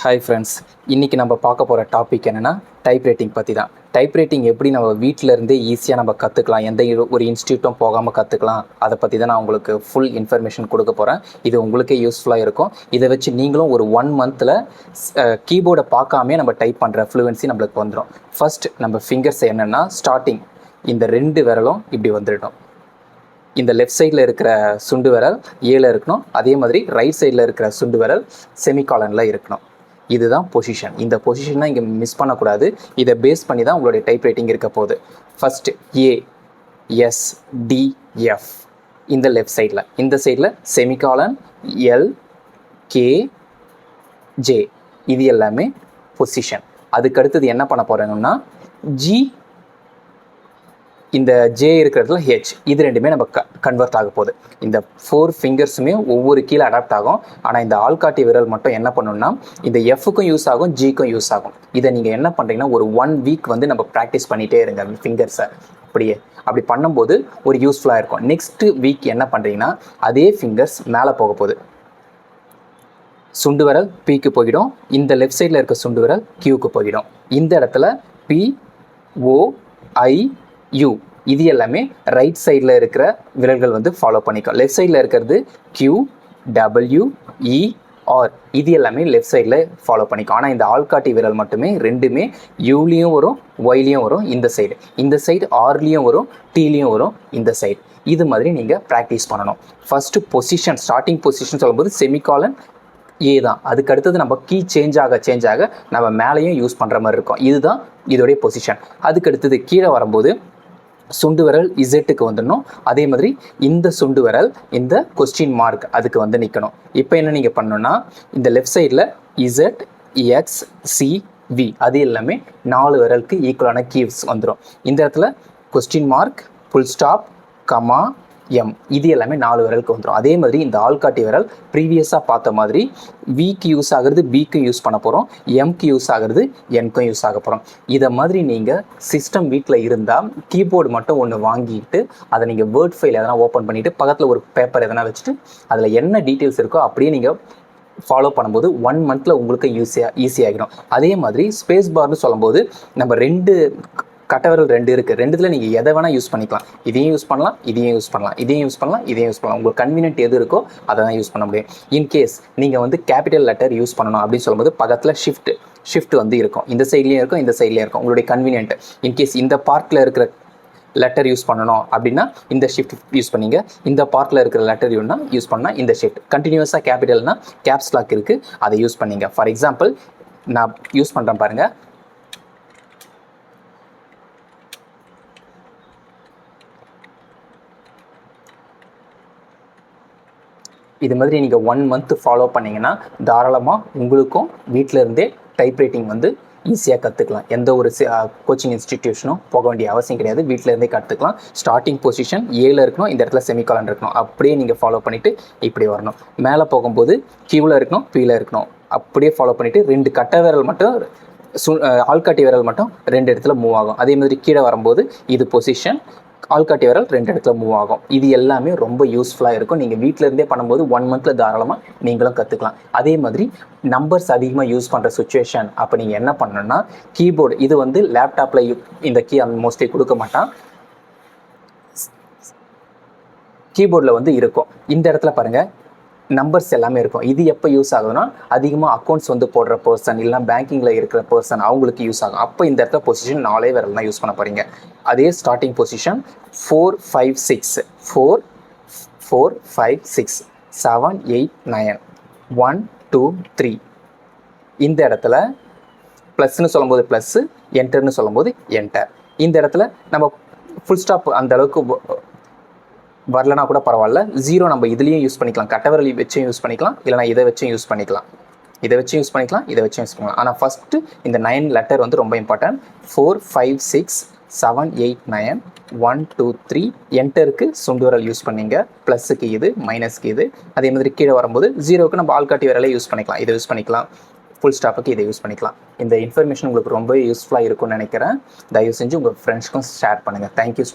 Hi friends, இன்றைக்கி நம்ம பார்க்க போகிற டாபிக் என்னென்னா டைப் ரைட்டிங் பற்றி தான். டைப் ரைட்டிங் எப்படி நம்ம வீட்டிலேருந்தே ஈஸியாக நம்ம கற்றுக்கலாம், எந்த ஒரு இன்ஸ்டியூட்டும் போகாமல் கற்றுக்கலாம், அதை பற்றி தான் நான் உங்களுக்கு ஃபுல் இன்ஃபர்மேஷன் கொடுக்க போகிறேன். இது உங்களுக்கே யூஸ்ஃபுல்லாக இருக்கும். இதை வச்சு நீங்களும் ஒரு 1 மந்தில் கீபோர்டை பார்க்காமே நம்ம டைப் பண்ணுற ஃப்ளூவன்சி நம்மளுக்கு வந்துடும். ஃபஸ்ட் நம்ம ஃபிங்கர்ஸ் என்னென்னா ஸ்டார்டிங் இந்த 2 விரலும் இப்படி வந்துடணும். இந்த லெஃப்ட் சைடில் இருக்கிற சுண்டு விரல் ஏல இருக்கணும். அதே மாதிரி ரைட் சைடில் இருக்கிற சுண்டு விரல் செமிகாலனில் இருக்கணும். இதுதான் பொசிஷன். இந்த பொசிஷன் தான் இங்கே மிஸ் பண்ணக்கூடாது. இதை பேஸ் பண்ணி தான் உங்களுடைய டைப் ரைட்டிங் இருக்க போகுது. First A, S, D, F இந்த லெஃப்ட் சைடில், இந்த சைடில் செமிகாலன், எல், கே, ஜே இது எல்லாமே பொசிஷன். அதுக்கு அடுத்தது என்ன பண்ண போகிறாங்கன்னா ஜி, இந்த ஜே இருக்கிற இடத்துல ஹெச், இது ரெண்டுமே நம்ம கன்வெர்ட் ஆக போகுது. இந்த 4 ஃபிங்கர்ஸுமே ஒவ்வொரு கீழே அடாப்ட் ஆகும். ஆனால் இந்த ஆள்காட்டி விரல் மட்டும் என்ன பண்ணணும்னா இந்த எஃப்க்கும் யூஸ் ஆகும், ஜிக்கும் யூஸ் ஆகும். இதை நீங்கள் என்ன பண்ணுறீங்கன்னா ஒரு 1 வீக் வந்து நம்ம ப்ராக்டிஸ் பண்ணிகிட்டே இருங்க ஃபிங்கர்ஸை. அப்படி பண்ணும்போது ஒரு யூஸ்ஃபுல்லாக இருக்கும். நெக்ஸ்ட்டு வீக் என்ன பண்ணுறீங்கன்னா அதே ஃபிங்கர்ஸ் மேலே போக போகுது. சுண்டு விரல் பிக்கு போயிடும், இந்த லெஃப்ட் சைடில் இருக்க சுண்டு விரல் கியூக்கு போயிடும். இந்த இடத்துல பி, ஓ, ஐ, யூ இது எல்லாமே ரைட் சைடில் இருக்கிற விரல்கள் வந்து ஃபாலோ பண்ணிக்கும். லெஃப்ட் சைடில் இருக்கிறது கியூ, டபிள்யூ, இ, ஆர் இது எல்லாமே லெஃப்ட் சைடில் ஃபாலோ பண்ணிக்கும். ஆனால் இந்த ஆள்காட்டி விரல் மட்டுமே ரெண்டுமே யூலேயும் வரும், ஒய்லேயும் வரும். இந்த சைடு ஆர்லேயும் வரும், டீலேயும் வரும். இந்த சைடு இது மாதிரி நீங்கள் ப்ராக்டிஸ் பண்ணணும். ஃபஸ்ட்டு பொசிஷன், ஸ்டார்டிங் பொசிஷன் சொல்லும்போது செமிகாலன் ஏ தான். அதுக்கு அடுத்தது நம்ம கீ சேஞ்ச் ஆக நம்ம மேலேயும் யூஸ் பண்ணுற மாதிரி இருக்கும். இதுதான் இதோடைய பொசிஷன். அதுக்கு அடுத்தது கீழே வரும்போது சுண்டு விரல் இசட்டுக்கு வந்துடணும். அதே மாதிரி இந்த சுண்டு விரல் இந்த கொஸ்டின் மார்க் அதுக்கு வந்து நிற்கணும். இப்போ என்ன நீங்கள் பண்ணணும்னா இந்த லெஃப்ட் சைடில் இசட், எக்ஸ், சி, வி அது எல்லாமே 4 விரலுக்கு ஈக்குவலான கீவ்ஸ் வந்துடும். இந்த இடத்துல question mark, full stop, comma, M இது எல்லாமே 4 விரலுக்கு வந்துடும். அதே மாதிரி இந்த ஆள்காட்டி விரல் ப்ரீவியஸாக பார்த்த மாதிரி விக்கு யூஸ் ஆகிறது, பிக்கு யூஸ் பண்ண போகிறோம், எம்க்கு யூஸ் ஆகிறது, என்க்கும் யூஸ் ஆக போகிறோம். இதை மாதிரி நீங்கள் சிஸ்டம் வீட்டில் இருந்தால் கீபோர்டு மட்டும் ஒன்று வாங்கிட்டு அதை நீங்கள் வேர்ட் ஃபைல் எதனா ஓப்பன் பண்ணிவிட்டு பக்கத்தில் ஒரு பேப்பர் எதனா வச்சுட்டு அதில் என்ன டீட்டெயில்ஸ் இருக்கோ அப்படியே நீங்கள் ஃபாலோ பண்ணும்போது 1 மந்தில் உங்களுக்கு ஈஸியாகிடும். அதே மாதிரி ஸ்பேஸ் பார்னு சொல்லும்போது நம்ம 2 கட்டவிரல் 2 இருக்குது. 2த்தில் நீங்கள் எதை வேணால் யூஸ் பண்ணிக்கலாம். இதையும் யூஸ் பண்ணலாம், இதையும் யூஸ் பண்ணலாம், இதையும் யூஸ் பண்ணலாம், இதையும் யூஸ் பண்ணலாம். உங்களுக்கு கன்வீனியன்ட் எது இருக்கோ அதை தான் யூஸ் பண்ண முடியும். இன்கேஸ் நீங்கள் வந்து கேபிட்டல் லெட்டர் யூஸ் பண்ணணும் அப்படின்னு சொல்லும்போது பக்கத்தில் ஷிஃப்ட் வந்து இருக்கும். இந்த சைட்லேயும் இருக்கும், இந்த சைட்லேயும் இருக்கும். உங்களுடைய கன்வீனியன்ட். இன்கேஸ் இந்த பார்ட்டில் இருக்கிற லெட்டர் யூஸ் பண்ணணும் அப்படின்னா இந்த ஷிஃப்ட் யூஸ் பண்ணிங்க. இந்த பார்ட்டில் இருக்கிற லெட்டர் யூஸ் பண்ணால் இந்த ஷிஃப்ட். கண்டினியூஸாக கேபிட்டல்னா கேப்ஸ் லாக் இருக்குது, அதை யூஸ் பண்ணிங்க. ஃபார் எக்ஸாம்பிள் நான் யூஸ் பண்ணுறேன் பாருங்கள். இது மாதிரி நீங்கள் 1 மந்த் ஃபாலோ பண்ணிங்கன்னா தாராளமாக உங்களுக்கும் வீட்டில் இருந்தே டைப் ரைட்டிங் வந்து ஈஸியாக கற்றுக்கலாம். எந்த ஒரு கோச்சிங் இன்ஸ்டிடியூஷனும் போக வேண்டிய அவசியம் கிடையாது. வீட்டில் இருந்தே கற்றுக்கலாம். ஸ்டார்டிங் பொசிஷன் ஏல இருக்கணும், இந்த இடத்துல செமிகாலன் இருக்கணும். அப்படியே நீங்கள் ஃபாலோ பண்ணிவிட்டு இப்படி வரணும். மேலே போகும்போது கியூவில் இருக்கணும், பியில் இருக்கணும். அப்படியே ஃபாலோ பண்ணிவிட்டு 2 கட்ட விரல் மட்டும் ஆள்காட்டி விரல் மட்டும் 2 இடத்துல மூவ் ஆகும். அதே மாதிரி கீழே வரும்போது இது பொசிஷன், ஆள்காட்டி விரல் 2 இடத்துல மூவ் ஆகும். இது எல்லாமே ரொம்ப யூஸ்ஃபுல்லாக இருக்கும். நீங்கள் வீட்டில் இருந்தே பண்ணும்போது 1 மந்தில் தாராளமாக நீங்களும் கற்றுக்கலாம். அதே மாதிரி நம்பர்ஸ் அதிகமாக யூஸ் பண்ணுற சுச்சுவேஷன் அப்போ நீங்கள் என்ன பண்ணணும்னா கீபோர்டு இது வந்து லேப்டாப்பில் இந்த கீ மோஸ்ட்லி கொடுக்க மாட்டான், கீபோர்டில் வந்து இருக்கும். இந்த இடத்துல பாருங்கள் நம்பர்ஸ் எல்லாமே இருக்கும். இது எப்போ யூஸ் ஆகுதுன்னா அதிகமாக அக்கௌண்ட்ஸ் வந்து போடுற பர்சன் இல்லைனா பேங்கிங்கில் இருக்கிற பர்சன் அவங்களுக்கு யூஸ் ஆகும். அப்போ இந்த இடத்துல பொசிஷன் 4 விரல் தான் யூஸ் பண்ண போகிறீங்க. அதே ஸ்டார்டிங் பொசிஷன் 4, 5, 6 4, 4, 5, 6 7, 8, 9 1, 2, 3 இந்த இடத்துல ப்ளஸ்ன்னு சொல்லும்போது ப்ளஸ்ஸு, என்டர்னு சொல்லும்போது என்டர். இந்த இடத்துல நம்ம ஃபுல் ஸ்டாப் அந்த அளவுக்கு வரலனா கூட பரவாயில்ல. 0 நம்ம இதுலேயும் யூஸ் பண்ணிக்கலாம், கட்டவிரல் வச்சும் யூஸ் பண்ணிக்கலாம், இல்லைனா இதை வச்சும் யூஸ் பண்ணிக்கலாம், இதை வச்சும் யூஸ் பண்ணிக்கலாம், இதை வச்சும் யூஸ் பண்ணிக்கலாம். ஆனால் ஃபஸ்ட்டு இந்த 9 லெட்டர் வந்து ரொம்ப இம்பார்ட்டன்ட். 4, 5, 6 7, 8, 9 1, 2, 3 என்டருக்கு சுண்டு விரல் யூஸ் பண்ணிங்க, ப்ளஸுக்கு இது, மைனஸ்க்கு இது. அதே மாதிரி கீழே வரும்போது 0க்கு நம்ம ஆள்காட்டி விரலை யூஸ் பண்ணிக்கலாம், இதை யூஸ் பண்ணிக்கலாம். ஃபுல் ஸ்டாப்புக்கு இதை யூஸ் பண்ணிக்கலாம். இந்த இன்ஃபர்மேஷன் உங்களுக்கு ரொம்ப யூஸ்ஃபுல்லாக இருக்கும்னு நினைக்கிறேன். தயவு செஞ்சு உங்கள் ஃப்ரெண்ட்ஸ்க்கும் ஷேர் பண்ணுங்கள். தேங்க்யூ.